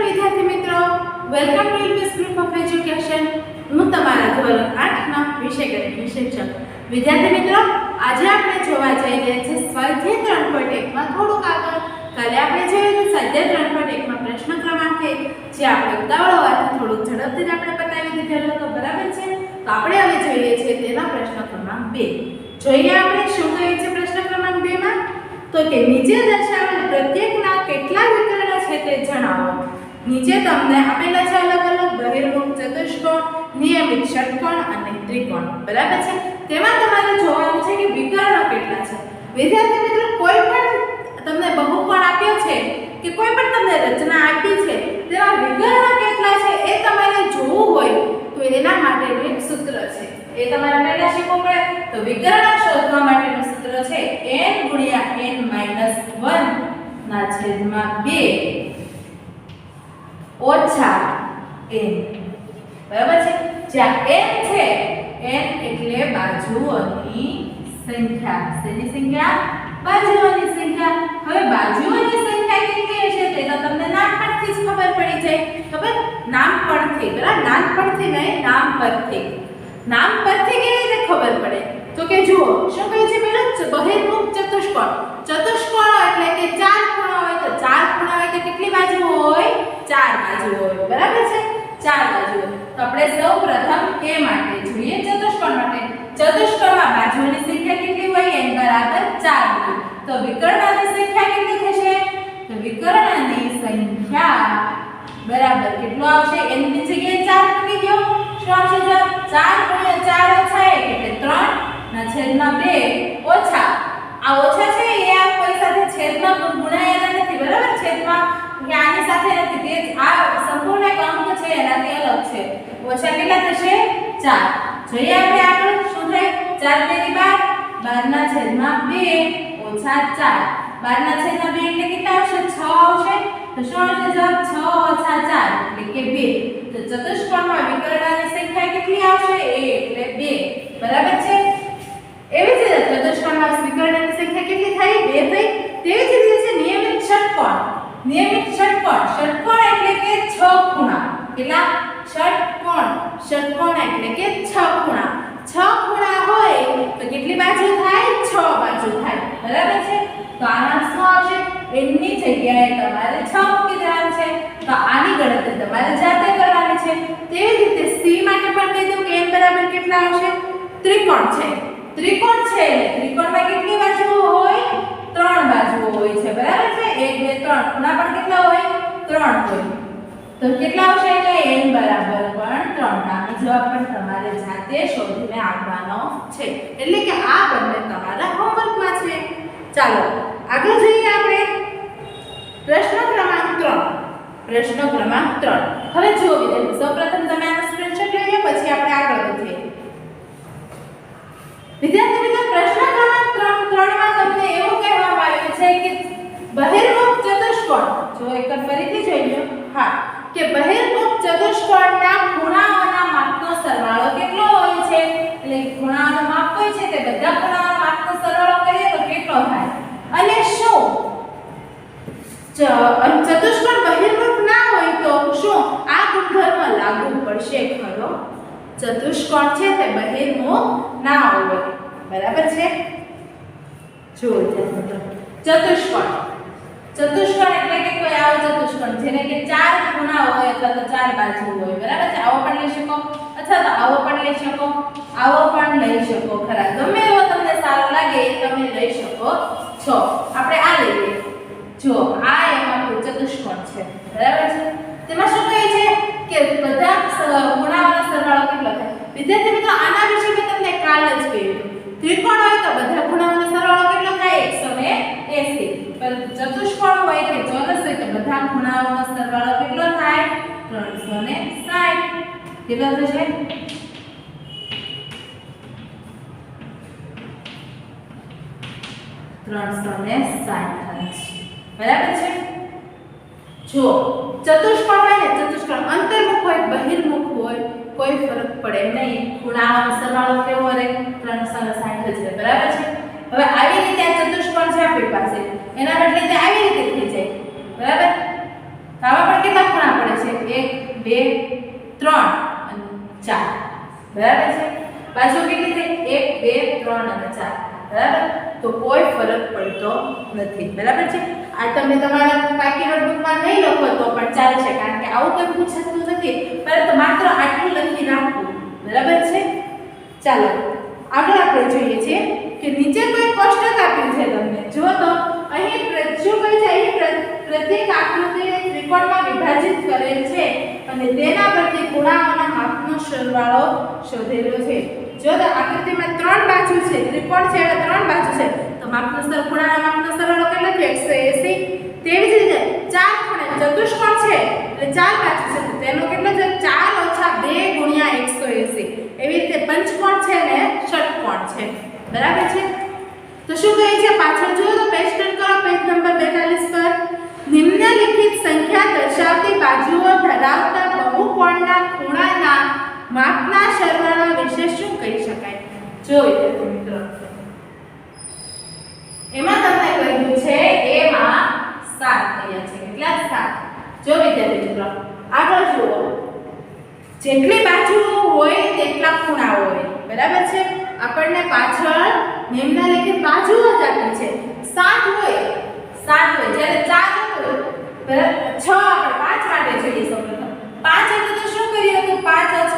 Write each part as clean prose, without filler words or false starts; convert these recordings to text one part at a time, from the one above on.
વિદ્યાર્થી મિત્રો, welcome to UPS group of education. હું તમારા ધોરણ 8 ના વિષય ગણિત શિક્ષક. વિદ્યાર્થી મિત્રો, આજે આપણે જોવા જઈ રહ્યા છીએ સ્વાધ્યાય 3.1 માં થોડુંક આગળ. કાલે આપણે જોયું સ્વાધ્યાય 3.1 માં પ્રશ્ન ક્રમાંક 1 જે આપણે ઉતાવળ હોવાથી થોડુંક ઝડપથી આપણે પતાવી દીધેલો હતો, બરાબર છે? તો આપણે હવે જોઈએ છીએ તેનો પ્રશ્ન ક્રમાંક 2. જોઈએ આપણે શું કહ્યું છે પ્રશ્ન ક્રમાંક 2 માં. તો કે નીચે દર્શાવેલ પ્રત્યેકના કેટલા વિકર્ણ છે તે જણાવો. નીચે તમને આપેલા છે અલગ અલગ બહિર્મુખ, ચતુષ્કોણ, નિયમિત, ષટકોણ અને ત્રિકોણ, બરાબર છે? તેમાં તમારે જોવાનું છે કે વિકર્ણ કેટલા છે. વિદ્યાર્થી મિત્રો, કોઈ પણ તમને બહુકોણ આપ્યો છે કે કોઈ પણ તમને રચના આપી છે તેમાં વિકર્ણ કેટલા છે એ તમારે જોવું હોય તો એના માટેનું એક સૂત્ર છે. એ તમારે પહેલા શીખવું પડે. તો વિકર્ણ શોધવા માટેનું સૂત્ર છે n × n - 1 ના છેદમાં 2 ઓછા n, બરાબર છે? જ્યાં n છે, n એટલે બાજુઓની સંખ્યા. શેની સંખ્યા? બાજુઓની સંખ્યા. હવે બાજુઓની સંખ્યા કેટલી હશે તે તો તમને નામ પરથી જ ખબર પડી જાય. ખબર? નામ પરથી, બરાબર? નામ પરથી નહીં, નામ પરથી. નામ પરથી કેવી રીતે ખબર પડે? તો કે જુઓ શું કહે છે પેલું બહિર્મુખ ચતુષ્કોણ. ચતુષ્કોણ એટલે કે ચાર ખૂણા હોય, તો ચાર ખૂણા હોય તો કેટલી બાજુઓ હોય? ચાર બાજુઓ હોય, બરાબર છે? ચાર બાજુઓ. તો આપણે સૌપ્રથમ એ માટે જોઈએ ચતુષ્કોણ માટે. ચતુષ્કોણમાં બાજુઓની સંખ્યા કેટલી હોય? n બરાબર 4 હોય. તો વિકર્ણની સંખ્યા કેટલી થશે? તો વિકર્ણની સંખ્યા બરાબર કેટલો આવશે? n ની જગ્યાએ 4 મૂકી દો. શું આવશે જવાબ? 4 × 4 ઓછા 1 એટલે 3 ના છેદમાં 2 ઓછા. આ ઓછા છે એ આ કોઈ સાથે છેદમાં ગુણાયેલા નથી, બરાબર? છેદમાં કે આની સાથે નથી, તે આ સંપૂર્ણ એક અંક છે એનાથી અલગ છે. ઓછા કેટલા થશે? 4. જોઈએ આપણે આગળ શું થાય? 4 તેરી 12, 12 ના છેદમાં 2 ઓછા 4. 12 ના છેદમાં 2 એટલે કેટલા આવશે? 6 આવશે. તો શું આવશે જવાબ? 6 ઓછા 4 એટલે કે 2. તો ચતુષ્કોણમાં વિકર્ણની સંખ્યા કેટલી આવશે? a એટલે 2, બરાબર છે? એવી જ રીતે ચતુષ્કોણમાં વિકર્ણની સંખ્યા કેટલી થઈ? 2 થઈ. તેવી જ રીતે છે નિયમિત ષટકોણ. નિયમિત ષટકોણ, ષટકોણ એટલે કે 6 ખૂણા. કેટલા? ષટકોણ. ષટકોણ એટલે કે 6 ખૂણા. 6 ખૂણા હોય તો કેટલી બાજુ થાય? 6 બાજુ થાય, બરાબર છે? તો આના શું આવશે? n ની જગ્યાએ તમારે 6 મૂકી દેવાનું છે. તો આની ગણતરી તમારે જાતે કરવાની છે. તેવી રીતે c માટે પણ કહી દઉં કે n બરાબર કેટલા આવશે? ત્રિકોણ છે. ત્રિકોણ છે એટલે ત્રિકોણમાં કેટલી બાજુઓ હોય? 3 બાજુઓ હોય છે, બરાબર છે? 1 2 3. ખૂણા પણ કેટલા હોય? 3 હોય. તો કેટલા આવશે? એટલે n બરાબર પણ 3. આનો જવાબ પણ તમારે જાતે શોધીને આપવાનો છે. એટલે કે આ બંને તમારા હોમવર્કમાં છે. ચાલો આગળ જોઈએ આપણે પ્રશ્ન ક્રમાંક 3. પ્રશ્ન ક્રમાંક 3. હવે જુઓ વિદ્યાર્થી, સૌપ્રથમ તમે આનો સ્ક્રીનશોટ લઈ લો, પછી આપણે આગળ વધીએ. વિદ્યાર્થી મિત્રો, પ્રશ્ન ક્રમાંક 3 માં તમને એવું કહેવામાં આવ્યું છે કે બહિર્મુખ ચતુષ્કોણ, જો એકવાર ફરીથી જોઈ લો. હા, કે બહિર્મુખ ચતુષ્કોણના ખૂણાઓના માપનો સરવાળો કેટલો હોય છે? એટલે ખૂણાઓનું માપ હોય છે તે બધા ખૂણાઓના માપનો સરવાળો કરીએ તો કેટલો થાય? અને શું ચતુષ્કોણ બહિર્મુખ ના હોય તો શું આ ગુણધર્મ લાગુ પડશે ખરો? ચતુષ્કોણ છે તે બહિર્મુખ ના હોય, બરાબર છે? જો ચતુષ્કોણ, ચતુષ્કોણ એટલે કે કોઈ આવો ચતુષ્કોણ જેને કે 4 ખૂણા હોય અથવા તો 4 બાજુ હોય, બરાબર છે? આવો પણ લઈ શકો અથવા તો આવો પણ લઈ શકો, આવો પણ લઈ શકો. ખરા ગમે એવો તમને સારો લાગે એ તમે લઈ શકો છો. આપણે આ લઈએ. જો આ એમાં કોઈ ચતુષ્કોણ છે, બરાબર છે? તેમાં શું કહે છે કે બધા ખૂણાઓનો સરવાળો કેટલો થાય? વિદ્યાર્થી મિત્રો, આના વિશે મેં તમને કાલ જ કહ્યું. ત્રિકોણ હોય તો બધા ખૂણાઓનો સરવાળો કેટલો થાય? 180. પરંતુ ચતુષ્કોણ હોય કે ચોરસ હોય તો બધા ખૂણાઓનો સરવાળો કેટલો થાય? 360. કેટલો થશે? 360 થાય, બરાબર છે? જો ચતુષ્કોણ હોય ને, ચતુષ્કોણ અંતર્મુખ હોય બહિર્મુખ હોય કોઈ ફરક પડે નહીં. ખૂણાઓનો સરવાળો કેવો રહે? 360 જ રહે, બરાબર છે? હવે આવી રીતે આ ચતુષ્કોણ છે આપણી પાસે, એના બદલે તે આવી રીતે થઈ જાય, બરાબર? તો આમાં પણ કેટલા ખૂણા 2 3 અને 4 બરાબર છે બાજુ કેટલી થઈ 1 2 3 અને 4 બરાબર તો કોઈ ફરક પડતો નથી બરાબર છે આ તમે તમારા પાકી નોટબુકમાં નહીં લખો તો પણ ચાલશે કારણ કે આવું કંઈ પૂછાતું નથી પરંતુ માત્ર આટલું લખી રાખવું બરાબર છે ચાલો આગળ આપણે જોઈએ છે કે નીચે કોઈ કોષ્ટક આપ્યું છે તમને જો તો અહીં શું કહે છે અહીં પ્રત્યેક આકૃતિને ત્રિકોણમાં વિભાજિત કરેલ છે અને તેના પરથી ખૂણાઓના માપનો સરવાળો શોધેલો છે જો તો આકૃતિમાં 3 બાજુ છે ત્રિકોણ છે એટલે 3 બાજુ છે તો ખૂણાના માપનો સરવાળો કેટલો છે 180 તેવી જ રીતે 4 ખૂણે ચતુષ્કોણ છે એટલે 4 બાજુ છે તો તેનો કેટલો છે 4 - 2 × 180 એવી રીતે પંચકોણ છે ને ષટકોણ છે બરાબર છે તો શું કહે છે પાછળ જુઓ તો પેજ ટર્ન કરો પેજ નંબર 42 પર નિમ્નલિખિત સંખ્યા દર્શાવતી બાજુઓ ધરાવતા બહુકોણના ખૂણાના માપના સરવાળા વિશે શું કહી શકાય જો વિદ્યાર્થી મિત્રો એમાં તમને કહ્યું છે એમાં 7 કયા છે કેટલા 7 જો વિદ્યાર્થી મિત્રો આગળ જુઓ જેટલી બાજુઓ હોય તેટલા ખૂણા હોય બરાબર છે આપણને પાછળ નિમ્નલિખિત બાજુઓ જ આપી છે 7 હોય જ્યારે 4 હોય બરાબર 6 આપણે 5 માટે જોઈએ સૌપ્રથમ 5 એટલે તો શું કર્યું હતું 5 - 2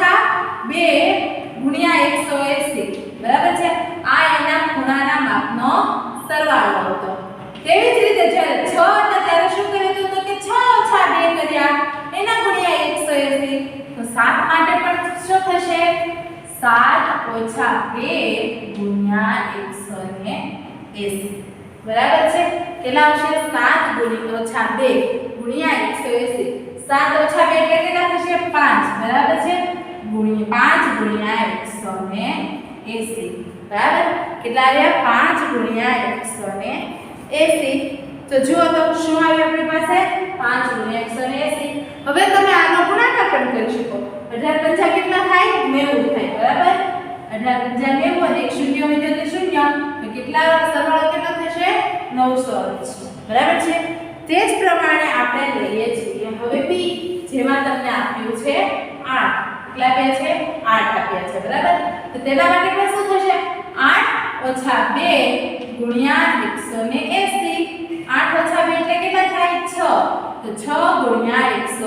× 180 બરાબર છે આ એના ખૂણાના માપનો સરવાળો હતો તેવી જ રીતે જ્યારે 6 હતા ત્યારે શું કર્યું હતું તો કે 6 - 2 કર્યા એના ગુણ્યા 180 તો 7 માટે પણ શું થશે 7 - 2 × 180 બરાબર છે કેટલા આવશે 7 - 2 × 180 7 - 2 એટલે કેટલા થશે 5 બરાબર છે 5 × 180 બરાબર કેટલા આવ્યા 5 × 180 તો જુઓ તો શું આવ્યું આપણી પાસે 5 × 180 હવે તમે આનો ગુણાકાર પણ કરી શકો 18 × 5 કેટલા થાય 90 થાય બરાબર 18 × 90 અને 1 શૂન્ય હોય તો શૂન્ય તો કેટલા સરવાળો કેટલો થશે 980 બરાબર છે તે જ પ્રમાણે આપણે લઈએ છીએ હવે b જેમાં તમને આપ્યું છે 8 કેટલા આપ્યા છે 8 આપ્યા છે બરાબર તો તેના માટે પણ શું થશે 8 - 2 × 180 8 - 2 એટલે કેટલા થાય 6 તો 6 ×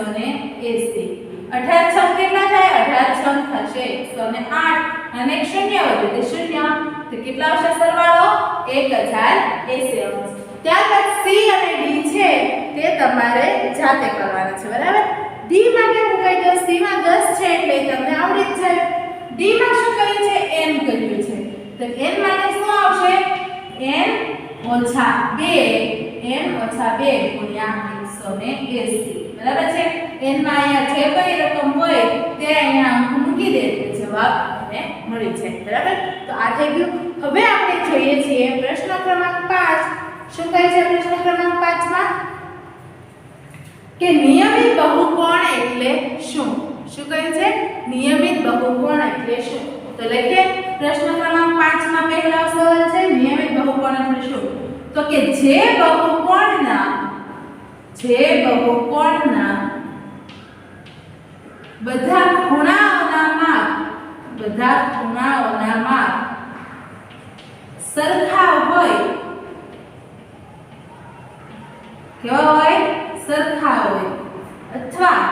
180 18 6 કેટલા થાય 18 6 થશે 108 અને 1 શૂન્ય વધે તો શૂન્ય તો કેટલા આવશે સરવાળો 1080 ત્યારબાદ c અને d છે તે તમારે જાતે કરવાના છે બરાબર d માટે હું કહી દઉં c માં 10 છે એટલે તમને આવડી જ જાય d માં શું કર્યું છે n કર્યું છે તો n માટે શું આવશે n - 2 × 180 બરાબર છે n માં અહીંયા જે કોઈ રકમ હોય તે અહીંયા અંક મૂકી દે એટલે જવાબ આપણને મળી જાય બરાબર તો આ થઈ ગયું હવે આપણે જોઈએ છીએ પ્રશ્ન ક્રમાંક 5 શું કહે છે પ્રશ્ન ક્રમાંક 5 માં કે નિયમિત બહુકોણ એટલે શું કહ્યું છે નિયમિત બહુકોણ એટલે શું તો લખીએ પ્રશ્ન ક્રમાંક 5 માં પહેલો સવાલ છે નિયમિત બહુકોણ એટલે શું તો કે જે બહુકોણના બધા ખૂણાઓના માપ સરખા હોય કેવા હોય સરખા હોય અથવા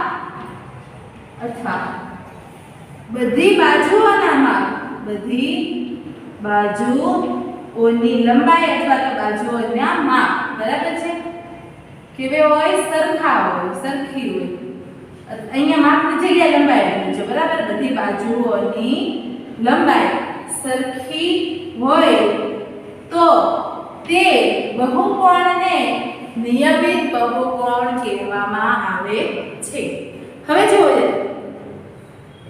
બધી બાજુઓની લંબાઈ અથવા તો બાજુઓના માપ બરાબર છે કેવે હોય સરખા હોય સરખી હોય અહીંયા માપની જગ્યાએ લંબાઈ આપી છે બરાબર બધી બાજુઓની લંબાઈ સરખી હોય તો તે બહુકોણને નિયમિત બહુકોણ કહેવામાં આવે છે હવે જુઓ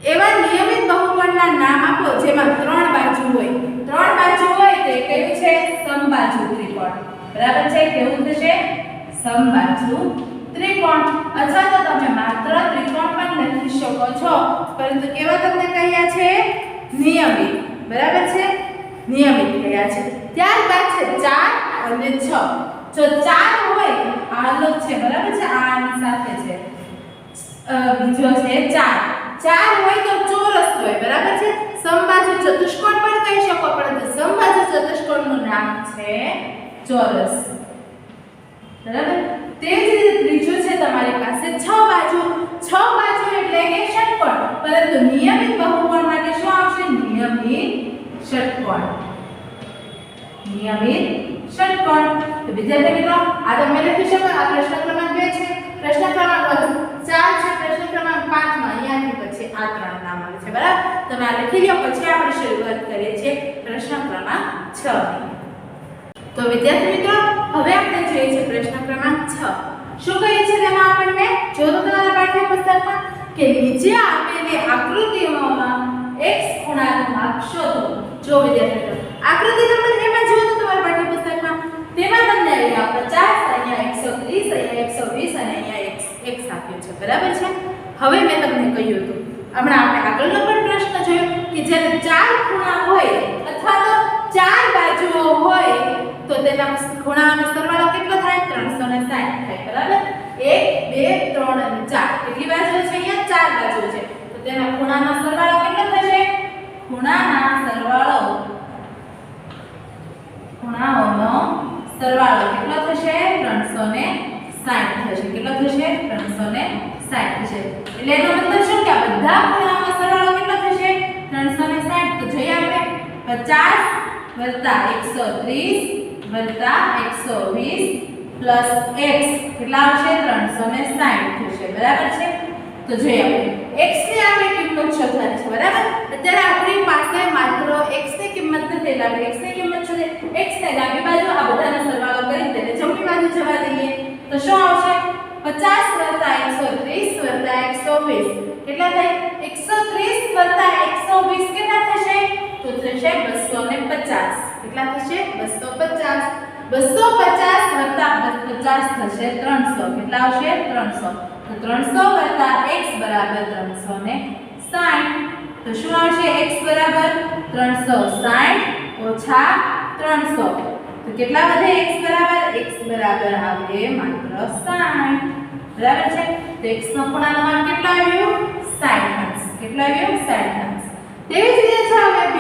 એવા નિયમિત બહુકોણના નામ આપો જેમાં 3 બાજુ હોય તે કયું છે સમબાજુ ત્રિકોણ બરાબર છે કેવું થશે સમબાજુ ત્રિકોણ અથવા તો તમે માત્ર ત્રિકોણ પણ લખી શકો છો પરંતુ કેવા તમને કહ્યા છે નિયમિત બરાબર છે નિયમિત કહ્યા છે ત્યારબાદ છે 4 અને 6 જો 4 હોય આ અલગ છે બરાબર છે આ આની સાથે છે બીજો છે 4 4 હોય તો ચોરસ હોય બરાબર છે સમબાજુ ચતુષ્કોણ પણ કહી શકો પરંતુ સમબાજુ ચતુષ્કોણનું નામ છે ચોરસ બરાબર તે જ રીતે ત્રીજું છે તમારી પાસે 6 બાજુ એટલે કે ષટકોણ પરંતુ નિયમિત બહુકોણ માટે શું આવશે નિયમિત ષટકોણ તો વિદ્યાર્થી મિત્રો આ તમે લખી શકો આ પ્રશ્ન ક્રમાંક 2 છે પ્રશ્ન ક્રમાંક 4 છે પ્રશ્ન ક્રમાંક 5 માં અહીંયાથી પછી આ ત્રણ નામ આવે છે બરાબર તમે આ લખી લો પછી આપણે શરૂઆત કરીએ છીએ પ્રશ્ન ક્રમાંક 6 ની તો વિદ્યાર્થી મિત્રો હવે આપણે જોઈએ છે પ્રશ્ન ક્રમાંક 6 શું કહે છે તેમાં આપણને જો તો તમારા પાઠ્યપુસ્તકમાં કે નીચે આપેલી આકૃતિઓમાં x ખૂણાનું માપ શોધો જો વિદ્યાર્થી મિત્રો આકૃતિ નંબર એમાં જો તો તમારા પાઠ્યપુસ્તકમાં તેમાં તમને અહીંયા 50 અહીંયા 130 અહીંયા 120 અને અહીંયા x આપ્યો છે બરાબર છે હવે મેં તમને કહ્યું હતું હમણાં આપણે આગળનો પણ પ્રશ્ન જોયો કે જ્યારે 4 ખૂણા હોય અથવા તો 4 બાજુઓ હોય તો તેના ખૂણાનો સરવાળો કેટલો થાય 360 થાય બરાબર 1 2 3 અને 4 કેટલી બાજુઓ છે અહીંયા 4 બાજુઓ છે તો તેના ખૂણાનો સરવાળો કેટલો થશે ખૂણાઓનો સરવાળો કેટલો થશે 360 થશે કેટલો થશે 360 થશે એટલે એનો મતલબ શું કે આ બધા ખૂણાઓનો સરવાળો કેટલો થશે 360 તો જોઈએ આપણે 50 + 130 + 120 પ્લસ x કેટલા આવશે 360 થશે બરાબર છે તો જોઈએ આપણે x ની આપણે કિંમત શોધવાની છે બરાબર અત્યારે આપણી પાસે માત્ર x ની કિંમત નથી એટલે આપણે x ની કિંમત શોધે x ને ડાબી બાજુ આ બધાનો સરવાળો કરી દઈએ જમણી બાજુ જવા દઈએ તો શું આવશે 50 + 130 + 120 કેટલા થાય 130 + 120 કેટલા થશે તો થશે 250 કેટલા થશે 250 250 + 50 થશે 300 કેટલા આવશે 300 તો 300 + x બરાબર 360 તો શું આવશે x બરાબર 360 ઓછા 300 તો કેટલા વધે x બરાબર આવે માત્ર 60 બરાબર છે તો x નો ખૂણાનો માપ કેટલો આવ્યો 60 અંશ કેટલો આવ્યો 60 અંશ તેવી જ રીતે છે હવે b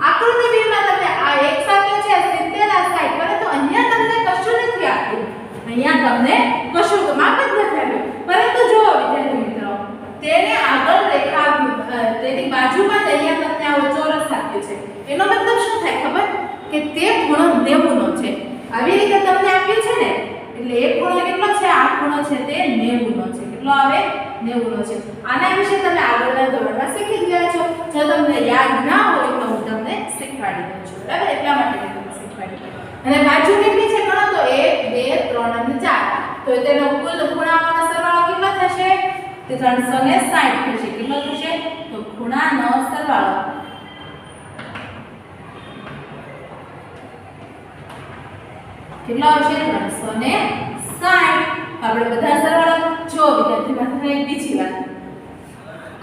આકૃતિ b માં તમને આ x આપ્યો છે 70 આ 60 પરંતુ અહીંયા તમને કશું નથી આપ્યું અહીંયા તમને કશું માપ જ નથી આપ્યું પરંતુ જો વિદ્યાર્થી મિત્રો તેને આગળ રેખા તેની બાજુમાં અહીંયા તમને આવો ચોરસ આપ્યો છે એનો મતલબ શું થાય ખબર કે તે ખૂણો 90 નો છે આવી રીતે તમને આપ્યું છે ને એટલે એક ખૂણો કેટલો છે આ ખૂણો છે તે 90 નો છે કેટલો આવે 90 નો છે આના વિશે તમે આગળના ધોરણમાં શીખી ગયા છો જો તમને યાદ ના હોય તો હું તમને શીખવાડી દઉં છું બરાબર એટલા માટે મેં તમને શીખવાડી અને બાજુ કેટલી છે ગણો તો 1 2 3 અને 4 તો તેનો કુલ ખૂણાઓનો સરવાળો કેટલો થશે તે 360 થશે કેટલો થશે તો ખૂણાનો સરવાળો કેટલો આવશે 360 આપણે બધા સરવાળો જો વિદ્યાર્થી મિત્રો એક બીજી વાત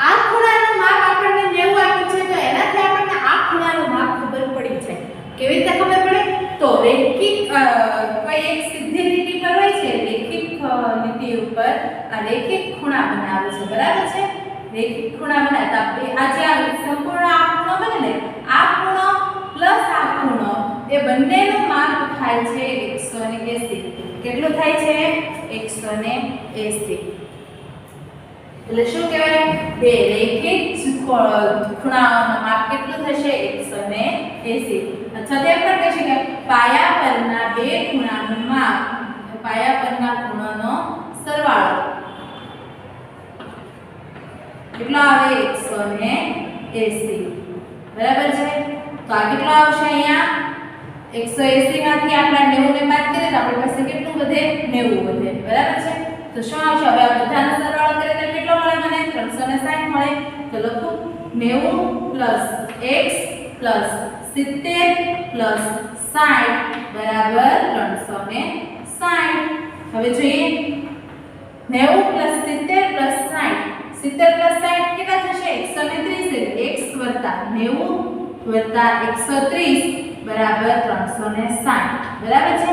આ ખૂણાનું માપ આપણને 90 આપ્યું છે તો એનાથી આપણને આ ખૂણાનું માપ ખબર પડી જાય કેવી રીતે ખબર પડે તો રેખિક કોઈ એક સીધી લીટી પર હોય છે રેખિક લીટી ઉપર આ રેખિક ખૂણા બનાવે છે બરાબર છે રેખિક ખૂણા બનાવતા આ જે સંપૂર્ણ આ ખૂણો બને ને આ ખૂણો પ્લસ આ ખૂણો એ બંનેનું માપ થાય છે 180 કેટલું થાય છે 180 એટલે શું કહેવાય બે રેખિક ખૂણાઓનું માપ કેટલું થશે 180 અથવા તે પણ કહી શકાય પાયા પરના બે ખૂણાનું માપ પાયા પરના ખૂણાનો સરવાળો કેટલો આવે 180 બરાબર છે તો આ કેટલો આવશે અહીંયા 180 માંથી આપણે 90 ને બાદ કરીએ તો આપણી પાસે કેટલું વધે 90 વધે બરાબર છે તો શું આવશે હવે આ બધાનો સરવાળો કરીએ તો કેટલો મળે મને 360 મળે તો લખો 90 + x + 70 + 60 બરાબર 360 હવે જોઈએ 90 + 70 + 60 70 + 60 કેટલા થશે 130 x + 90 + 130 બરાબર 360 બરાબર છે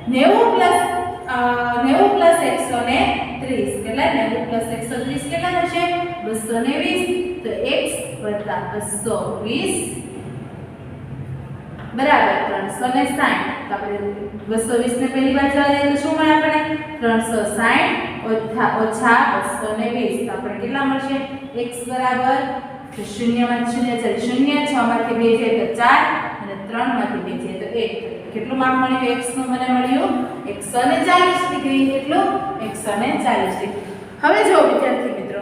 90 + 130 130 કેટલા 90 + 130 કેટલા થશે 220 તો x + 220 બરાબર 360 તો આપણે 220 ને પહેલી બાજુ જવા દઈએ તો શું મળે આપણે 360 ઓછા 220 તો આપણે કેટલા મળશે x બરાબર તો 0 માંથી 0 જાય 0 6 માંથી 2 જાય તો 4 અને 3 માંથી 2 જાય તો 1 કેટલું માપ મળ્યું x નું મને મળ્યું 140 ડિગ્રી કેટલું 140 ડિગ્રી હવે જો વિદ્યાર્થી મિત્રો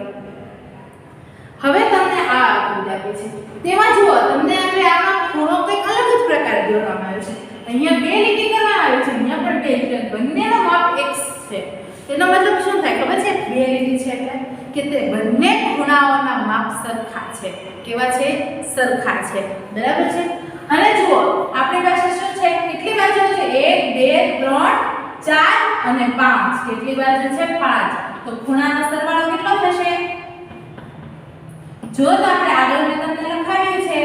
હવે તમને આ આકૃતિ આપી છે તેમાં જુઓ તમને આપણે આમાં ખૂણો કંઈક અલગ જ પ્રકારે દોરવામાં આવ્યો છે અહીંયા બે લીટી કરવામાં આવી છે અહીંયા પણ બે લીટી બંનેનો માપ x છે તેનો મતલબ શું થાય ખબર છે બે લીટી છે એટલે કે તે બંને ખૂણાઓના માપ સરખા છે કેવા છે સરખા છે બરાબર છે અને જુઓ આપણી પાસે શું છે કેટલી બાજુઓ છે 1 2 3 4 અને 5 કેટલી બાજુ છે 5 તો ખૂણાનો સરવાળો કેટલો થશે જો તો આપણે આગળ મેં તમને લખાવ્યું છે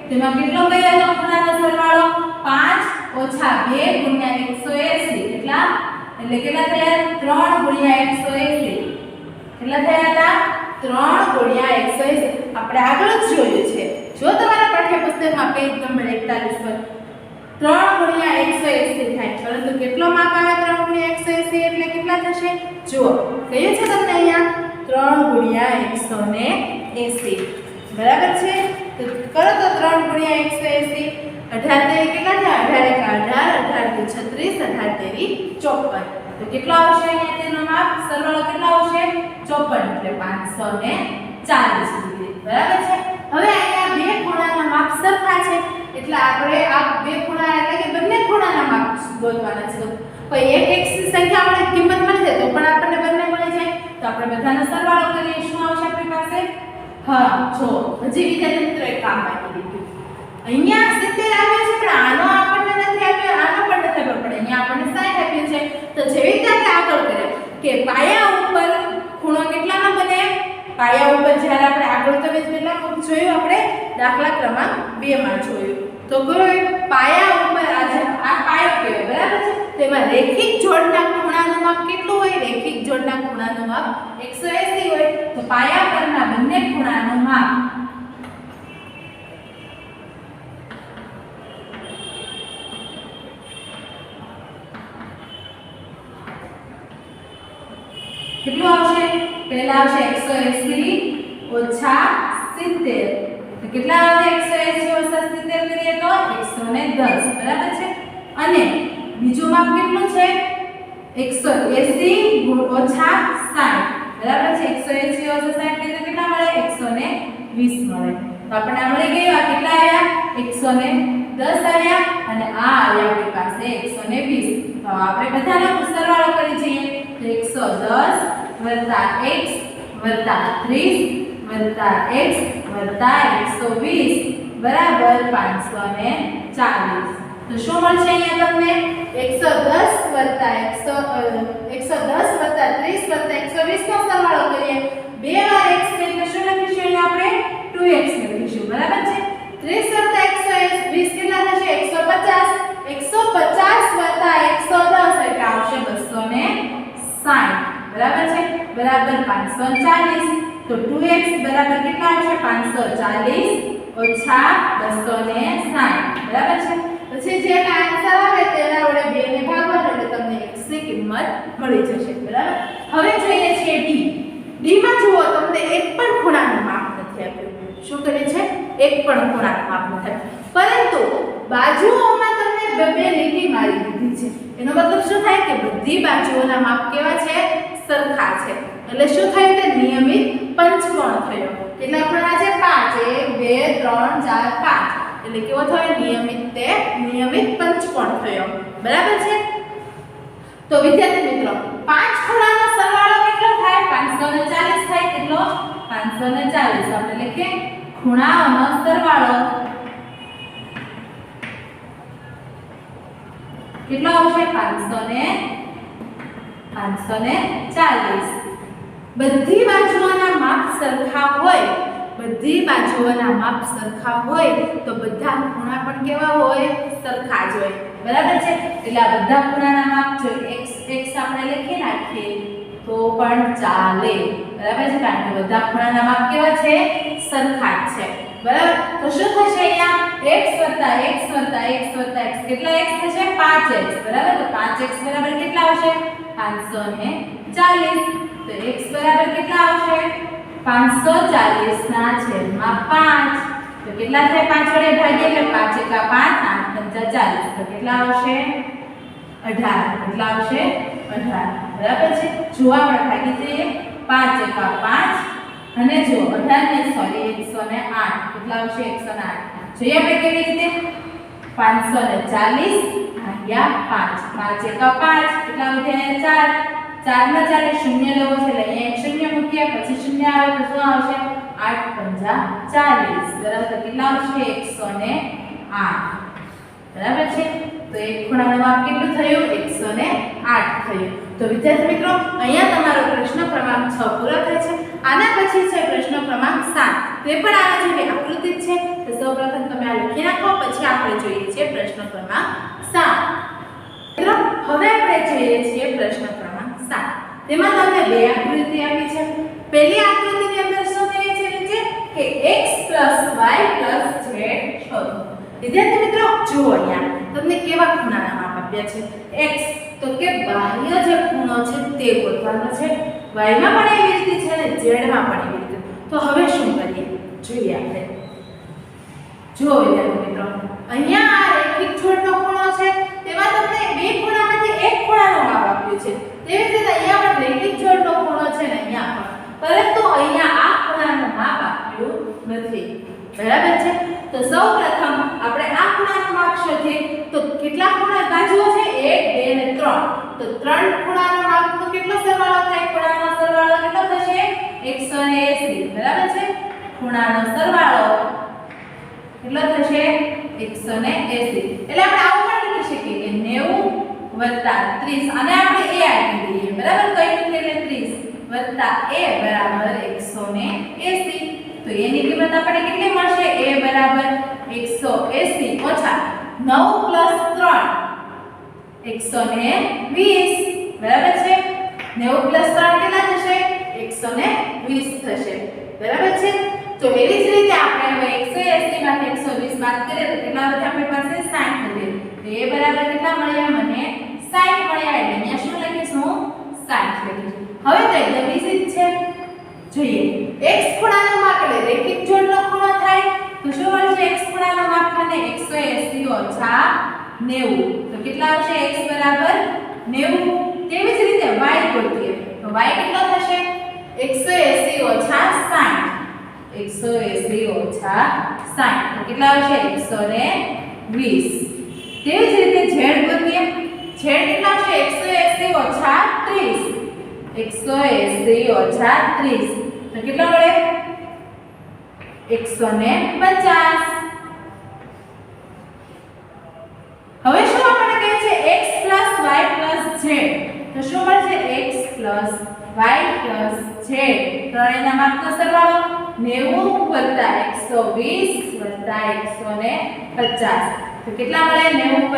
તેમાં કેટલો કયો તો ખૂણાનો સરવાળો 5 ઓછા 2 ગુણ્યા 180 કેટલા એટલે કેટલા થયા 3 ગુણ્યા 180 કેટલા થયા હતા 3 ગુણ્યા 180 આપણે આગળ જ જોયું છે જો તમારા પાઠ્યપુસ્તકમાં પેજ નંબર 41 પર 3 ગુણ્યા 180 થાય પરંતુ કેટલો માપ આવે 3 ગુણ્યા 180 એટલે કેટલા થશે જુઓ કયું છે તમને અહીંયા 3 ગુણ્યા 180 બરાબર છે તો કરો તો 3 ગુણ્યા 180 18 તેરી કેટલા થયા 18 18 36 18 તેરી 54 તો કેટલો આવશે અહીંયા તેનો માપ સરવાળો કેટલો આવશે 54 એટલે 540 ડિગ્રી બરાબર છે હવે અહીંયા બે ખૂણાના માપ સરખા છે એટલે આપણે આ બે ખૂણા એટલે કે બંને ખૂણાના માપ ગોતવાના છે કોઈ એક x ની સંખ્યા આપણે કિંમત મળી જાય તો પણ આપણને બંને મળી જાય તો આપણે બધાનો સરવાળો કરીએ શું આવશે આપણી પાસે હા જો હજી વિદ્યાર્થી મિત્રો એક કામ બાકી દીધું અહીંયા 70 આવ્યો છે પણ આનો આપણને નથી આપ્યો આનો પણ નથી આપ્યો પણ અહીંયા આપણને 60 આપ્યું છે તો જેવી રીતે આપણે આગળ કરીએ કે પાયા ઉપર ખૂણો કેટલાનો બને પાયા ઉપર જ્યારે આપણે આગળ તમે કેટલા જોયું આપણે દાખલા ક્રમાંક 2 માં જોયું તો કોઈ પાયા ઉપર આ પાયો કહેવાય બરાબર છે તેમાં રેખિક જોડના ખૂણાનું માપ કેટલું હોય રેખિક જોડના ખૂણાનું માપ 180 હોય તો પાયા પરના બંને ખૂણાનું માપ કેટલું આવશે પહેલા આવશે 180 ઓછા 70 તો કેટલા આવે 180 ઓછા 70 કરીએ તો 110 બરાબર છે અને બીજું માપ કેટલું છે 180 ઓછા 60 બરાબર છે 180 ઓછા 60 એટલે કેટલા મળે 120 મળે તો આપણને આ મળી ગયું આ કેટલા આવ્યા 110 આવ્યા અને આ આવ્યા આપણી પાસે 120 તો આપણે બધાનો સરવાળો કરી જઈએ તો 110 x 30 x 120 બરાબર 540 તો શું મળશે અહીંયા તમને 110 30 120 નો સરવાળો કરીએ બે વાર x એટલે શું લખીશું આપણે 2x લખીશું બરાબર છે 30 120 કેટલા થશે 150 110 એટલે આવશે 260 બરાબર છે બરાબર 540 તો 2x બરાબર કેટલા આવશે 540 ઓછા 260 બરાબર છે પછી જે આન્સર આવે તેના વડે 2 ને ભાગવાનો એટલે તમને x ની કિંમત મળી જશે બરાબર હવે જોઈએ છે d માં જુઓ તમને એક પણ ખૂણાનું માપ નથી આપ્યું શું કરે છે એક પણ ખૂણાનું માપ નથી પરંતુ બાજુઓમાં તમને બે લીટી મારી દીધી છે એનો મતલબ શું થાય કે બધી બાજુઓના માપ કેવા છે સરખા છે એટલે શું થયું તે નિયમિત પંચકોણ થયો કેટલા ખૂણા છે 5 1 2 3 4 5 એટલે કેવો થયો નિયમિત પંચકોણ થયો બરાબર છે તો વિદ્યાર્થી મિત્રો પાંચ ખૂણાનો સરવાળો કેટલો થાય 540 થાય કેટલો 540 આપણે લખીએ ખૂણાઓનો સરવાળો કેટલો આવશે 540 બધી બાજુઓના માપ સરખા હોય તો બધા ખૂણા પણ કેવા હોય સરખા જ હોય બરાબર છે એટલે આ બધા ખૂણાના માપ જો x આપણે લખી નાખીએ તો પણ ચાલે, બરાબર છે, કારણ કે બધા ખૂણાના માપ કેવા છે, સરખા જ છે, બરાબર. તો શું થશે અહીંયા x + x + x + x, કેટલા x થશે, 5x, બરાબર. તો 5x બરાબર કેટલા આવશે, 540. તો x બરાબર કેટલા આવશે, 540 ના છેદમાં 5. તો કેટલા થાય, 5 વડે ભાગીએ એટલે 5 એકા 5, 8 પંચા 40. તો કેટલા આવશે, 18. કેટલા આવશે, 18, બરાબર છે. જો આપણે ભાગી દઈએ 5 એકા 5 અને જો 18 ને સોરી 108, કેટલા આવશે, 108. જોઈએ આપણે કેવી રીતે, 540 ભાગ્યા 5, 5 એકા 5, કેટલા વધ્યા, 4, 4 ના 4 શૂન્ય લેવો છે એટલે અહીંયા એક શૂન્ય મૂકીએ, પછી શૂન્ય આવે તો શું આવશે, 8 પંજા 40, બરાબર. તો કેટલા આવશે, 108, બરાબર છે. તો એક ખૂણાનું માપ કેટલું થયું, 108 થયું. તો વિદ્યાર્થી મિત્રો અહીંયા તમારો પ્રશ્ન ક્રમાંક 6 પૂરો થાય છે. આના પછી છે પ્રશ્ન ક્રમાંક 7, તે પણ આના જેવી આકૃતિ છે. તો સૌપ્રથમ તમે આ લખી નાખો, પછી આપણે જોઈએ છીએ પ્રશ્ન ક્રમાંક 7. મિત્રો હવે આપણે જોઈએ છીએ પ્રશ્ન ક્રમાંક 7. તેમાં તમને બે આકૃતિ આપી છે. પહેલી આકૃતિની અંદર શું કહે છે નીચે કે x + y + z શોધો. વિદ્યાર્થી મિત્રો જુઓ અહીંયા તમને કેવા ખૂણાના માપ આપ્યા છે. x તો કે બાહ્ય જે ખૂણો છે તે ગોતવાનો છે, y માં પણ એવી રીતે છે અને z માં પણ એવી રીતે. તો હવે શું કરીએ જોઈએ આપણે. જુઓ વિદ્યાર્થી મિત્રો અહીંયા આ રેખિક જોડનો ખૂણો છે, તેમાં તમને બે ખૂણામાંથી એક ખૂણાનું માપ આપ્યું છે. તેવી રીતે અહીંયા પણ રેખિક જોડનો ખૂણો છે ને અહીંયા પણ, પરંતુ અહીંયા આ ખૂણાનું માપ આપ્યું નથી, બરાબર છે. તો સૌપ્રથમ આપણે આ ખૂણાનું માપ શોધીએ. તો કેટલા ખૂણા બાજુઓ છે, 1 2 અને 3. તો 3 ખૂણાના માપનો કેટલો સરવાળો થાય, ખૂણાનો સરવાળો કેટલો થશે, 180, બરાબર છે. ખૂણાનો સરવાળો કેટલો થશે, 180. એટલે આપણે આવું પણ લખી શકીએ કે 90 + 30, અને આપણે a આપી દઈએ, બરાબર. કઈ રીતે, એટલે 30 + a બરાબર 180. તો એની કિંમત આપણને કેટલી મળશે, a બરાબર 180 ઓછા 9 + 3 120, બરાબર છે. 90 + 3 કેટલા થશે, 120 થશે, બરાબર છે. તો એવી જ રીતે આપણે હવે 180 માંથી 120 બાદ કરીએ તો કેટલા વધે, આપણી પાસે 60 વધે. તો a બરાબર કેટલા મળ્યા, મને 60 મળ્યા. એટલે અહીંયા શું લખીશું, 60 લખીશું. હવે તો એકદમ ઈઝી છે. જોઈએ x ખૂણાનો માપ એટલે રેખિક જોડનો ખૂણો થાય. તો શું મળશે, x ખૂણાનો માપ મને 180 ઓછા 90. તો કેટલા આવશે, x બરાબર 90. તેવી જ રીતે y ગોતીએ તો y કેટલો થશે, 180 ઓછા 60. 180 ઓછા 60 તો કેટલા આવશે, 120. તેવી જ રીતે z ગોતીએ. z કેટલા આવશે, 180 ઓછા 30. 180 ઓછા 30 તો કેટલા મળે, 150. હવે શું આપણને કહે છે, x + y + z. તો શું મળશે, x + y + z. ત્રણેયના માપનો સરવાળો 90 + 120 + 150. તો કેટલા મળે, 90 +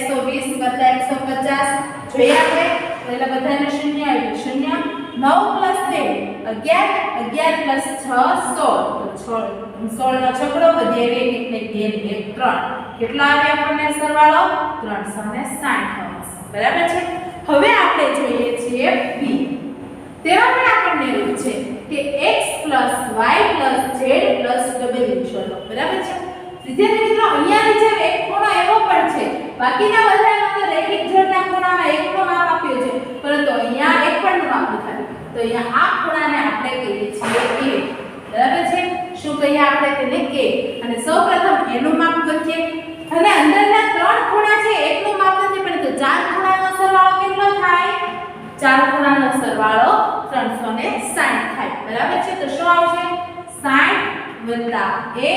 120 + 150. જોઈએ આપણે પહેલા બધાને શૂન્ય આવ્યું, શૂન્ય. 9 + 3 11, 11 + 6 16. તો 16 નો છકડો વધ્યા એટલે 1 3. કેટલા આવે આપણને સરવાળો, 360 આવશે, બરાબર છે. હવે આપણે જોઈએ છીએ b. તેમાં પણ આપણને એવું છે કે x + y + z + w શોધો, બરાબર છે. વિદ્યાર્થી મિત્રો અહીંયા જે એક ખૂણો એવો પણ છે, બાકીના બધાનો તો રેખિક જોડના ખૂણામાં એકનો માપ આપ્યો છે, પરંતુ અહીંયા એક પણ માપ નથી. તો અહીંયા આ ખૂણાને આપણે કહીએ છીએ a, બરાબર છે. શું કહીએ આપણે તેને a. અને સૌપ્રથમ એનું માપ ગોતીએ. અને અંદરના ત્રણ ખૂણા છે એકનું માપ નથી, પરંતુ ચાર ખૂણાનો સરવાળો કેટલો થાય, ચાર ખૂણાનો સરવાળો 360 થાય, બરાબર છે. તો શું આવશે, 60 વત્તા a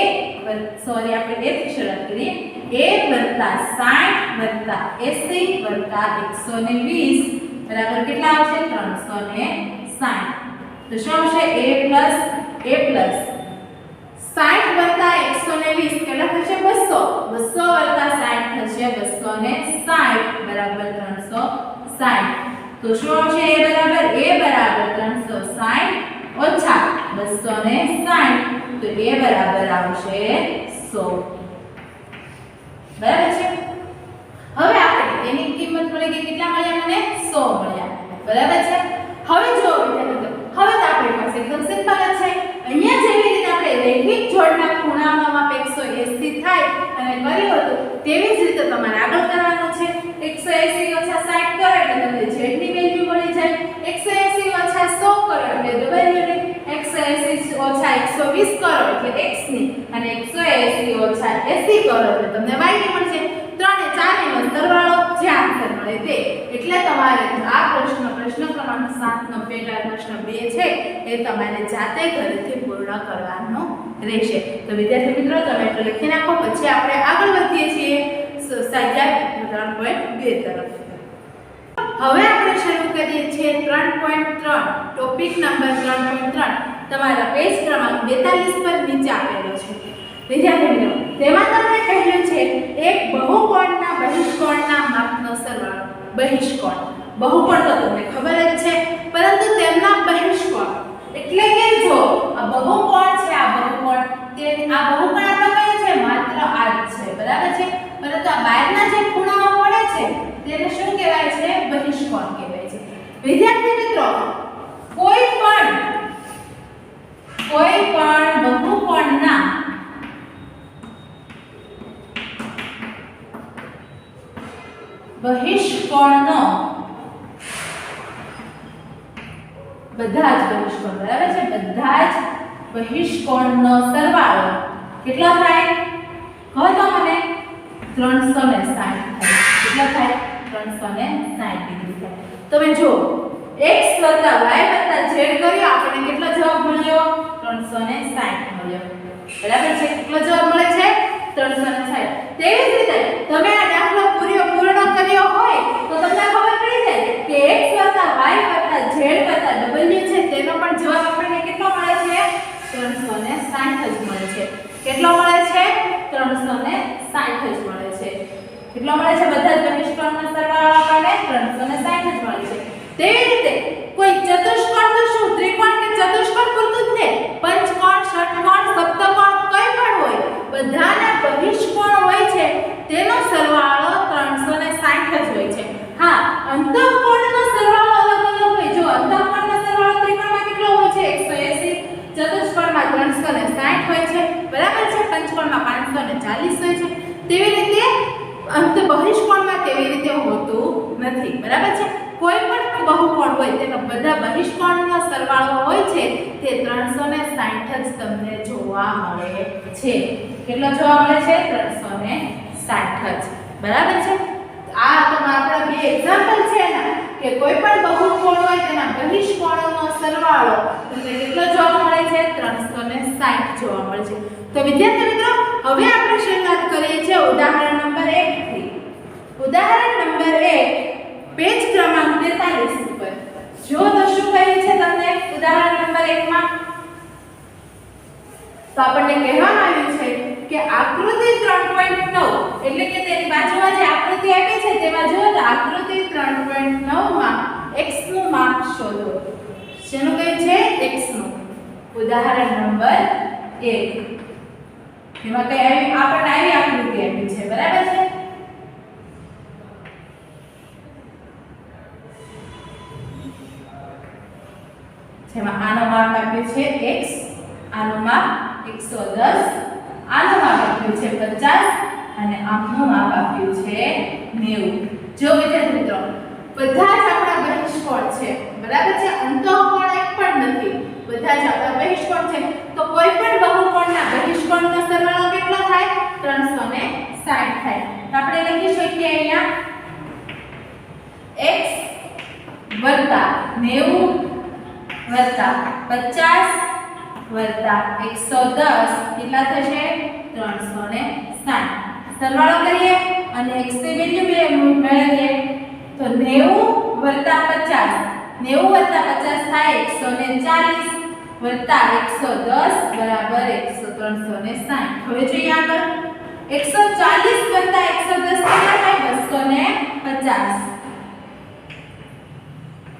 સોરી આપણે a થી શરૂઆત કરીએ, a વત્તા 60 વત્તા 80 વત્તા 120 બરાબર કેટલા આવશે, 360. તો શું આવશે, a પ્લસ 60 વત્તા 120 કેટલા થશે, 200. 200 વત્તા 60 થશે 260 બરાબર 360. તો શું આવશે, a બરાબર 1 a બરાબર 360 ઓછા 260 તો a બરાબર આવશે 100. બરાબર છે. હવે આપણે એની કિંમત મળી ગઈ, કેટલા મળ્યા મને? 100 મળ્યા. બરાબર છે. હવે જો હવે તો આપણી પાસે એકદમ સિમ્પલ જ છે. અહીંયા જેવી રીતે આપણે રૈખિક જોડના ખૂણાઓનું માપ 180 થાય અને કર્યું હતું તેવી જ રીતે તમારે આગળ કરવાનું છે. 180 ઓછા 60 કરો એટલે તમને z ની વેલ્યુ મળી જાય. 180 ઓછા 100 કરો એટલે w ની. 180 ઓછા 120 કરો એટલે x ની અને 180 ઓછા 80 કરો એટલે તમને y ની મળશે. ત્રણે ચારેયનો સરવાળો જે આન્સર મળે તે. એટલે તમારે આ પ્રશ્ન ક્રમાંક 7 નો પેટા પ્રશ્ન 2 છે એ તમારે જાતે ઘરેથી પૂર્ણ કરવાનો રહેશે. તો વિદ્યાર્થી મિત્રો તમે તો લખી નાખો, પછી આપણે આગળ વધીએ છીએ સ્વાધ્યાય 3.2 તરફ. હવે આપણે શરૂ કરીએ છીએ 3.3 ટોપિક નંબર 3.3. તમારા પેજ ક્રમાંક 42 પર નીચે આપેલો છે. વિદ્યાર્થી મિત્રો તેમાં તમને કહ્યું છે એક બહુકોણના બહિષ્કોણના માપનો સરવાળો. બહિષ્કોણ, બહુકોણ તો તમને ખબર જ છે, પરંતુ તેમના બહિષ્કોણ એટલે કે જો આ બહુકોણ છે, આ બહુકોણ આપણે કયું છે? માત્ર આ જ છે. બરાબર છે. પરંતુ આ બહારના જે ખૂણાઓ પડે છે તેને શું કહેવાય છે? બહિષ્કોણ કહેવાય છે. વિદ્યાર્થી મિત્રો કોઈ પણ બહુકોણના બહિષ્કોણનો બધા જ બહિષ્કોણ, બરાબર છે, બધા જ બહિષ્કોણનો સરવાળો કેટલો થાય? કહો તો મને. 360 થાય. કેટલો થાય? 360 ડિગ્રી થાય. તમે જો x + y + z કર્યો આપણને કેટલો જવાબ મળ્યો? 360 મળ્યો. બરાબર છે. કેટલો જવાબ મળે છે? 360. તેવી જ રીતે તમે આ દાખલો પૂર્ણ કર્યો હોય તો તમને ખબર પડી જાય કે x + y + z + w છે તેનો પણ જવાબ આપણને કેટલો મળે છે? 360 જ મળે છે. કેટલો મળે છે? 360 જ મળે છે. કેટલો મળે છે? બધા જ બહિષ્કોણનો સરવાળો આપણને 360 જ મળે છે. તેવી રીતે કોઈ ચતુષ્કોણ તો શું ત્રિકોણ કે ચતુષ્કોણ પૂરતું જ નહીં, પંચકોણ, ષટકોણ, સપ્તકોણ કંઈ પણ હોય, બધાના બહિષ્કોણ હોય છે તેનો સરવાળો 360 જ હોય છે. હા, અંતઃકોણનો સરવાળો અલગ હોય. જો અંતઃકોણનો સરવાળો ત્રિકોણમાં કેટલો હોય છે? 180, ચતુષ્કોણમાં 360 હોય છે. બરાબર છે. પંચકોણમાં 540 હોય છે. તેવી રીતે બહિષ્કોણમાં તેવી રીતે હોતું નથી. બરાબર છે. કોઈ પણ બહુકોણ હોય તેનો બધા બહિષ્કોણનો સરવાળો હોય છે તે 360 જ તમને જોવા મળે છે. કેટલો જોવા મળે છે? 360 જ. બરાબર છે. આ તમારા બે એક્ઝામ્પલ છે ને કે કોઈ પણ બહુકોણ હોય તેના બહિષ્કોણનો સરવાળો તમને કેટલો જોવા મળે છે? 360 જોવા મળે છે. તો વિદ્યાર્થી મિત્રો હવે આપણે શરૂઆત કરીએ છીએ ઉદાહરણ નંબર 1 થી. ઉદાહરણ નંબર 1 પેજ ક્રમાંક 43 ઉપર. જો તો શું કહ્યું છે તમને ઉદાહરણ નંબર 1 માં? તો આપણને કહેવામાં આવ્યું છે કે આકૃતિ 3.9 એટલે કે તેની બાજુમાં જે આકૃતિ આપી છે તેમાં જુઓ તો આકૃતિ 3.9 માં x નું માપ શોધો. શેનું કહ્યું છે? x નું. ઉદાહરણ નંબર 1. એમાં કઈ આપણને આવી આકૃતિ આપી છે. બરાબર છે. જેમાં આનું માપ આપ્યું છે x, આનું માપ 110, આનું માપ આપ્યું છે 50 અને આનું માપ આપ્યું છે 90. જો વિદ્યાર્થી મિત્રો બધા જ આપણા બહિષ્કોણ છે. બરાબર છે. અંતઃકોણ એક પણ નથી. બધા જ આપણા બહિષ્કોણ છે. તો કોઈ પણ બહુકોણના બહિષ્કોણનો સરવાળો કેટલો થાય? 360 થાય. તો આપણે લખી શકીએ અહીંયા x + 90 + 50 + 110 કેટલા થશે? 360. સરવાળો કરીએ અને x ની વેલ્યુ મેળવીએ તો 90 + 50, 90 + 50 થાય 140 + 110 = 360. હવે જોઈએ આગળ 140 + 110 કેટલા થાય? 250.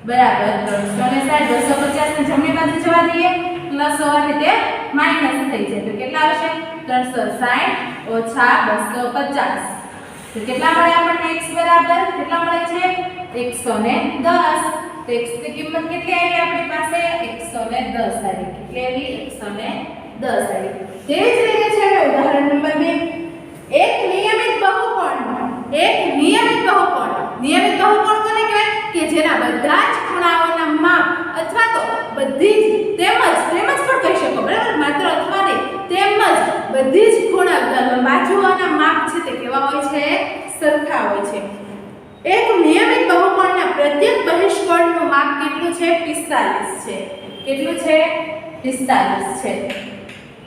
બરાબર 360 250 ને જમણી બાજુ જવા દઈએ પ્લસ હોવાથી તે માઈનસ થઈ જાય તો કેટલા આવશે 360 ઓછા 250 તો કેટલા મળે આપણને x બરાબર કેટલા મળે છે 110 તો x ની કિંમત કેટલી આવી આપણી પાસે 110 આવી કેટલી આવી 110 આવી તેવી જ રીતે છે હવે ઉદાહરણ નંબર 2 એક નિયમિત બહુકોણ કોને કહેવાય કે જેના બધા જ ખૂણાઓના માપ અથવા તો બધી જ તેમજ પણ કહી શકો બરાબર માત્ર અથવા નહીં તેમજ બધી જ ખૂણા બાજુઓના માપ છે તે કેવા હોય છે સરખા હોય છે એક નિયમિત બહુકોણના પ્રત્યેક બહિષ્કોણનું માપ કેટલું છે 45 છે કેટલું છે 45 છે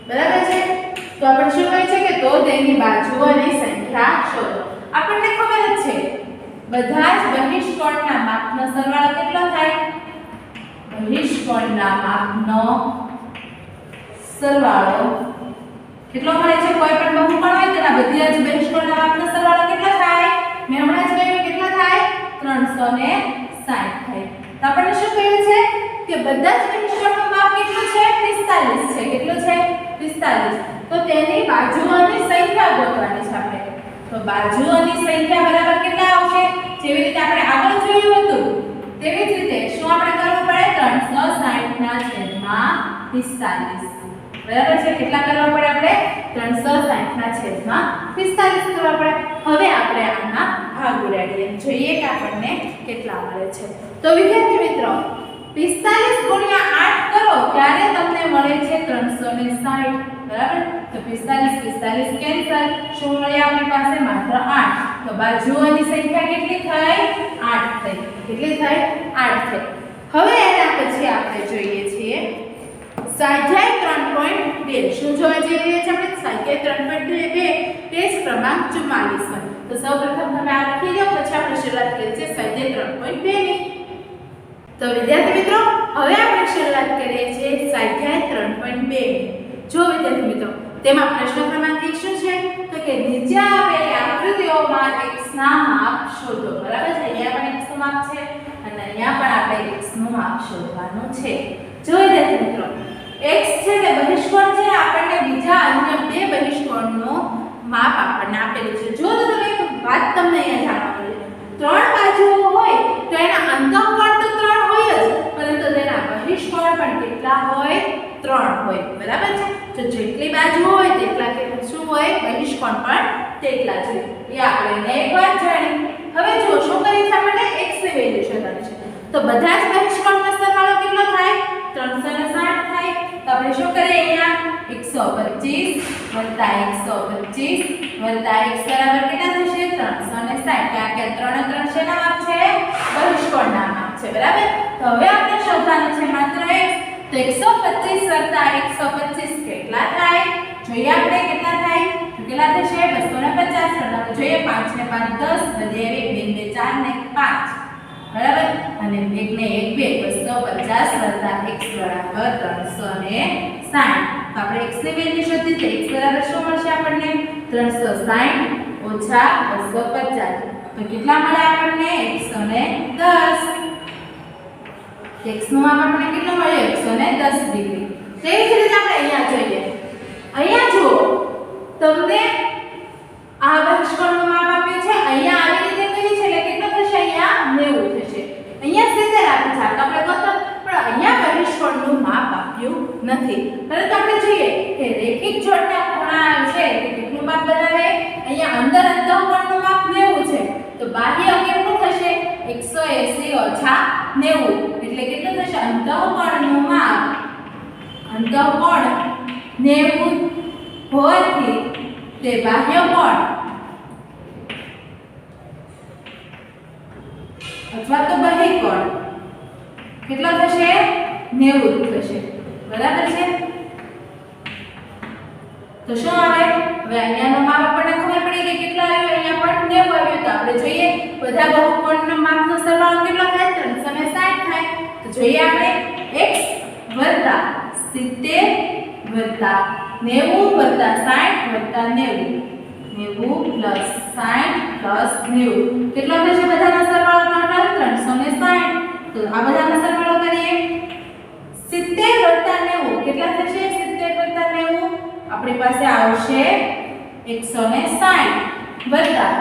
બરાબર છે તો આપણે શું કહે છે કે તો તેની બાજુઓની સંખ્યા શોધો આપણને ખબર જ છે બધા જ બહિષ્કોણના માપનો સરવાળો કેટલો થાય બહિષ્કોણના માપનો સરવાળો કેટલો મળે છે કોઈ પણ બહુકોણ હોય તેના બધા જ બહિષ્કોણના માપનો સરવાળો કેટલો થાય મેં હમણાં જ કહ્યું કેટલો થાય 360 થાય તો આપણને શું કહ્યું છે કે બધા જ બહિષ્કોણનું માપ કેટલું છે 45 છે કેટલું છે 45 તો તેની બાજુઓની સંખ્યા ગોતવાની છે આપણે તો બાજુઓની સંખ્યા બરાબર કેટલા આવશે જેવી રીતે આપણે આગળ જોયું હતું તેવી જ રીતે શું આપણે કરવું પડે 360 ના છેદમાં 45 બરાબર છે કેટલા કરવા પડે આપણે 360 ના છેદમાં 45 કરવા પડે હવે આપણે આના ભાગ ઉડાડીએ જોઈએ કે આપણને કેટલા મળે છે તો વિદ્યાર્થી મિત્રો 45 ગુણ્યા 8 કરો ત્યારે તમને મળે છે 360 બરાબર તો 45 કેન્સલ શું મળ્યા આપણી પાસે માત્ર 8 તો બાજુઓની સંખ્યા કેટલી થઈ 8 થઈ કેટલી થઈ 8 થઈ હવે એના પછી આપણે જોઈએ છીએ સ્વાધ્યાય 3.2 શું જોવા જઈ રહ્યા છે આપણે સ્વાધ્યાય 3.2 પેજ ક્રમાંક 44 તો સૌપ્રથમ તમે આ લખી લો પછી આપણે શરૂઆત કરીએ છીએ સ્વાધ્યાય 3.2 ની તો વિદ્યાર્થી મિત્રો હવે આપણે શરૂઆત કરીએ છીએ સ્વાધ્યાય 3.2 જો વિદ્યાર્થી મિત્રો તેમાં પ્રશ્ન ક્રમાંક 1 શું છે તો કે નીચે આપેલી આકૃતિઓમાં x ના માપ શોધો બરાબર છે અહીંયા પણ x નું માપ છે અને અહીંયા પણ આપણે x નું માપ શોધવાનું છે જો વિદ્યાર્થી મિત્રો x છે તે બહિષ્કોણ છે આપણને બીજા અન્ય બે બહિષ્કોણનું માપ આપણને આપેલું છે જો તો તમે એક વાત તમને અહીંયા જાણવા મળે ત્રણ બાજુઓ હોય તો એના અંતઃકોણ તો 3 હોય જ પરંતુ તેના બહિષ્કોણ પણ કેટલા હોય 3 હોય બરાબર છે તો જેટલી બાજુ હોય તેટલા કે શું હોય બહિષ્કોણ પણ તેટલા જ હોય એ આપણે એક વાત જાણી હવે જો શું કરીએ છે આપણે x ની વેલ્યુ શોધવાની છે તો બધા જ બહિષ્કોણનો સરવાળો કેટલો થાય 360 થાય તો આપણે શું કરીએ અહીંયા 125 125 x બરાબર કેટલા થશે 360 કારણ કે 3 3 શેના માપ છે બહિષ્કોણના માપ છે બરાબર તો હવે આપણે શોધવાનું છે માત્ર x તો 125 125 કેટલા થાય જોઈએ આપણે કેટલા થાય તો કેટલા થશે 250 કરતા જોઈએ 5 ને 5 10 વધે 1 2 ને 4 ને 5 બરાબર અને 1 ને 1 2 250 x બરાબર 360 તો આપણે x ની વેલ્યુ શોધી તો x બરાબર શું મળશે આપણને 360 ઓછા 250 તો કેટલા મળે આપણને 110 x નું માપ આપણને કેટલું મળ્યું 110 ડિગ્રી તેવી જ રીતે આપણે અહીંયા જોઈએ અહીંયા જુઓ તમને આ બહિષ્કોણનું માપ આપ્યું છે અહીંયા આવી રીતે કરી છે એટલે કેટલું થશે અહીંયા 90 થશે અહીંયા 70 આપ્યું છે તો આપણે ગોતો પણ અહીંયા બહિષ્કોણનું માપ આપ્યું નથી પરંતુ આપણે જોઈએ કે રેખિક જોડના ખૂણા છે કે કેટલું માપ બનાવે અહીંયા અંદર અંતઃકોણનું માપ 90 છે તો બાહ્ય કેટલું થશે 180 ઓછા 90 એટલે કેટલું થશે અંતઃકોણનું માપ અંતઃકોણ 90 હોવાથી તે બાહ્ય કોણ અથવા તો બહિર્કોણ કેટલો થશે 90 થશે બરાબર છે તો શું આવે હવે અહીંયાનું માપ આપણને ખબર પડી કે કેટલા આવ્યું અહીંયા પણ 90 આવ્યું તો આપણે જોઈએ બધા બહુકોણના માપનો સરવાળો કેટલો થાય 360 થાય તો જોઈએ આપણે x 70 90 60 90 90 + 60 + 90 કેટલો થશે બધાનો સરવાળો ટોટલ 360 તો આ બધાનો સરવાળો કરીએ 70 + 90 કેટલા થશે 70 + 90 આપણી પાસે આવશે 160 વત્તા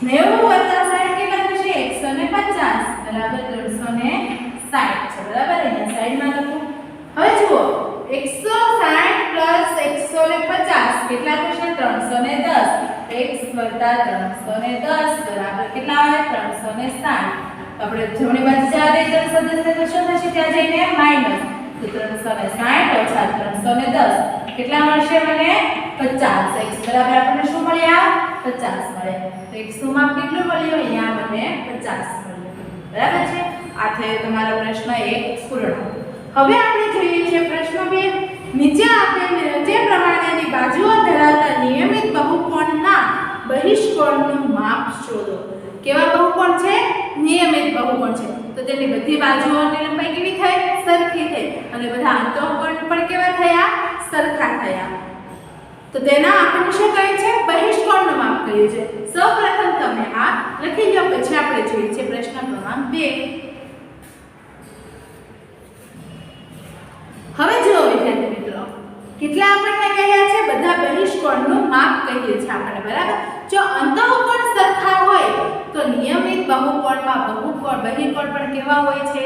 90 + 60 કેટલા થશે 150 બરાબર 360 છે બરાબર અહીંયા સાઈડમાં લખો હવે જુઓ 160 + 150 કેટલા થશે 310 x + 310 બરાબર કેટલા આવે 360 આપણે જમણી બાજુ જ્યારે 310 તો શું થશે ત્યાં જઈને માઈનસ તો 360 - 310 કેટલા મળશે મને 50 x બરાબર આપણને શું મળ્યા 50 મળે તો x નું માપ કેટલું મળ્યું અહીંયા મને 50 મળ્યું બરાબર છે આ થયો તમારો પ્રશ્ન 1 પૂર્ણ હવે આપણે જોઈએ છે પ્રશ્ન 2 નીચે આપેલ રચે પ્રમાણેની બાજુઓ ધરાવતા નિયમિત બહુકોણના બહિષ્કોણનું માપ શોધો કેવા બહુકોણ છે નિયમિત બહુકોણ છે તો તેની બધી બાજુઓની લંબાઈ કેવી થઈ સરખી થઈ અને બધા અંતઃકોણ પણ કેવા થયા સરખા થયા તો તેના આપણને શું કહે છે બહિષ્કોણનું માપ કહ્યું છે સૌપ્રથમ તમે આ લખી લો પછી આપણે જોઈએ છે પ્રશ્ન ક્રમાંક 2 હવે જો વિદ્યાર્થી મિત્રો કેટલા આપણને કહ્યા છે બધા બહિષ્કોણનું માપ કહીએ છે આપણે બરાબર જો અંતઃકોણ સરખા હોય તો નિયમિત બહુકોણમાં બહિર્કોણ પણ કેવા હોય છે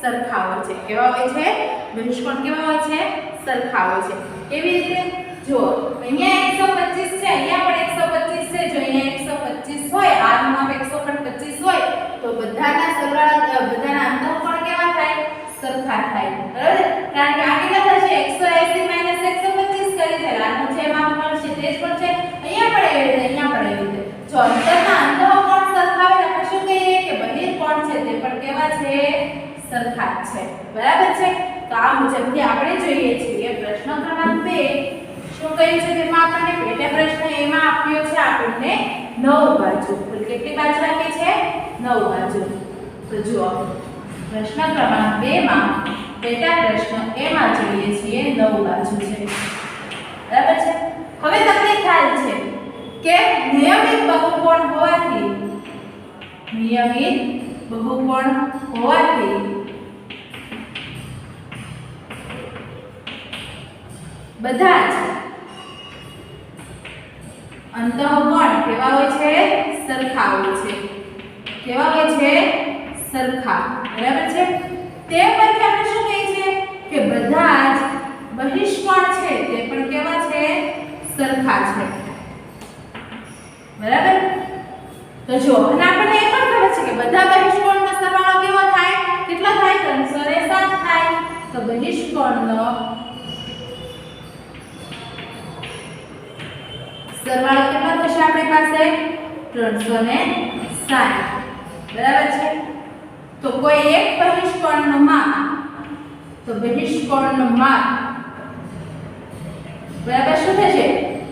સરખા હોય છે કેવા હોય છે બહિષ્કોણ કેવા હોય છે સરખા હોય છે કેવી રીતે જો અહીંયા 125 છે અહીંયા પણ 125 છે જો અહીંયા 125 હોય આ નું માપ 125 હોય તો બધાના સરવાળા બધાના અંતઃકોણ કેવા થાય સરખા થાય બરાબર કારણ કે આ કેટલા થશે 180 - 125 કરી છે આનું જે માપ મળશે તે જ પડશે અહીંયા પણ એવી રીતે અહીંયા પણ એવી રીતે જો અંતરના અંતઃકોણ સરખા હોય તો શું કહીએ કે બહિર્કોણ છે તે પણ કેવા છે સરખા છે બરાબર છે તો આ મુજબથી આપણે જોઈએ છીએ પ્રશ્ન ક્રમાંક 2 શું કહ્યું છે તેમાં આપણને પેટા પ્રશ્ન એમાં આપ્યો છે આપણને 9 બાજુ કુલ કેટલી બાજુ આપી છે 9 બાજુ તો જુઓ પ્રશ્ન ક્રમાંક 2 માં પેટા પ્રશ્ન એમાં જોઈએ છીએ 9 બાજુ છે બરાબર છે હવે તમને ખ્યાલ છે કે નિયમિત બહુકોણ હોવાથી બધા જ અંતઃકોણ કેવા હોય છે સરખા હોય છે કેવા હોય છે સરખા બરાબર છે તે પછી આપણે શું કહીએ છીએ કે બધા જ બહિષ્કોણ છે તે પણ કેવા છે સરખા છે બરાબર તો જો અને આપણને એ પણ ખબર છે કે બધા બહિષ્કોણનો સરવાળો કેવો થાય કેટલો થાય 360 થાય તો બહિષ્કોણનો સરવાળો કેટલો થશે આપણી પાસે 360 બરાબર છે તો કોઈ એક બહિષ્કોણનું માપ તો બહિષ્કોણનું માપ બરાબર શું થશે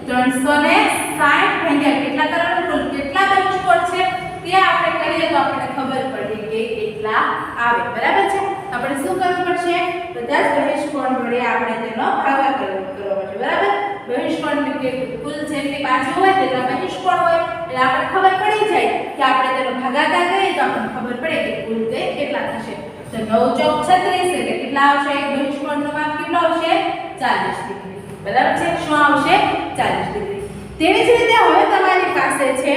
360 ભાગ્યા કેટલા કરવાનું કુલ કેટલા બહિષ્કોણ છે તે આપણે કરીએ તો આપણને ખબર પડે કે કેટલા આવે બરાબર છે આપણે શું કરવું પડશે બધા જ બહિષ્કોણ વડે આપણે તેનો ભાગાકાર કરવો પડશે બરાબર બહિષ્કોણની કે કુલ જેટલી બાજુ હોય તેટલા બહિષ્કોણ હોય એટલે આપણે ખબર પડી જાય કે આપણે તેનો ભાગાકાર કરીએ તો આપણને ખબર પડે કે કુલ તે કેટલા થશે તો 9 ચોક 36 એટલે કેટલા આવશે એક બહિષ્કોણનો માપ કેટલો આવશે 40 ડિગ્રી બરાબર છે શું આવશે 40 ડિગ્રી તેવી જ રીતે હવે તમારી પાસે છે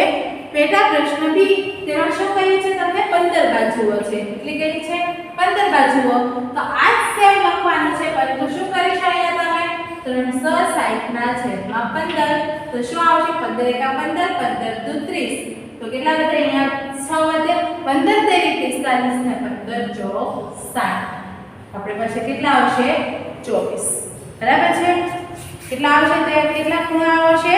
પેટા પ્રશ્ન બી તેમાં શું કહ્યું છે તમને 15 બાજુઓ છે કેટલી કહી છે 15 બાજુઓ તો આ જ સેમ લખવાનું છે પરંતુ શું કરીશ અહીંયા તમે 360 ના છેદમાં 15 તો શું આવશે 15 એકા 15 15 દુ 30 તો કેટલા વધે અહીંયા 6 વધે 15 તેરી 45 ને 15 ચોક 60 આપણે પાસે કેટલા આવશે 24 બરાબર છે કેટલા આવશે તો કેટલા ખૂણાઓ આવશે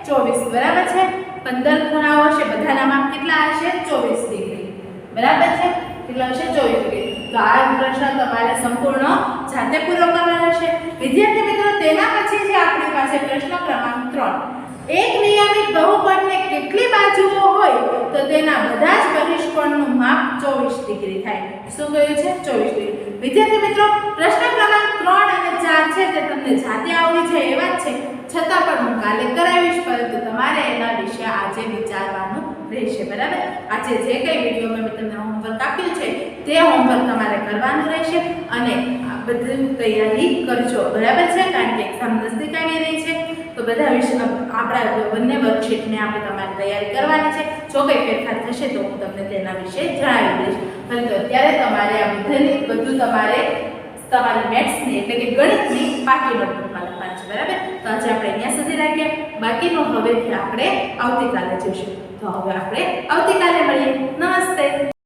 24 બરાબર છે 15 ખૂણાઓ હશે બધાના માપ કેટલા હશે 24 ડિગ્રી બરાબર છે કેટલા હશે 24 ડિગ્રી તો આ પ્રશ્ન તમારે સંપૂર્ણ જાતે પૂરો કરવાનો છે વિદ્યાર્થી મિત્રો તેના પછી જે આપણી પાસે પ્રશ્ન ક્રમાંક 3 એક નિયમિત બહુકોણને કેટલી બાજુઓ હોય તો તેના બધા જ બહિષ્કોણનું માપ 24 ડિગ્રી થાય શું કહ્યું છે 24 ડિગ્રી વિદ્યાર્થી મિત્રો પ્રશ્ન ક્રમાંક 3 અને 4 છે તે તમને જાતે આવડી જાય એવા જ છે છતાં પણ હું કાલે કરાવીશ પરંતુ તમારે એના વિશે આજે વિચારવાનું રહેશે. બરાબર, આજે જે કંઈ વિડીયોમાં મેં તમને હોમવર્ક આપ્યું છે તે હોમવર્ક તમારે કરવાનું રહેશે અને આ બધી તૈયારી કરજો. બરાબર છે, કારણ કે એક્ઝામ નજદીક આવી રહી છે તો બધા વિશે આપણા બંને વર્કશીટને આપણે તમારે તૈયારી કરવાની છે. જો કંઈ ફેરફાર થશે તો હું તમને તેના વિશે જણાવી દઈશ. પરંતુ અત્યારે તમારે આ બધું તમારી મેથ્સની એટલે કે ગણિતની પાકી નોટબુકમાં લખવાનું છે. બરાબર, તો આજે આપણે અહીંયા સુધી રાખીએ. બાકીનો હવેથી આપણે આવતીકાલે જોઈશું. તો હવે આપણે આવતીકાલે મળીએ. નમસ્તે.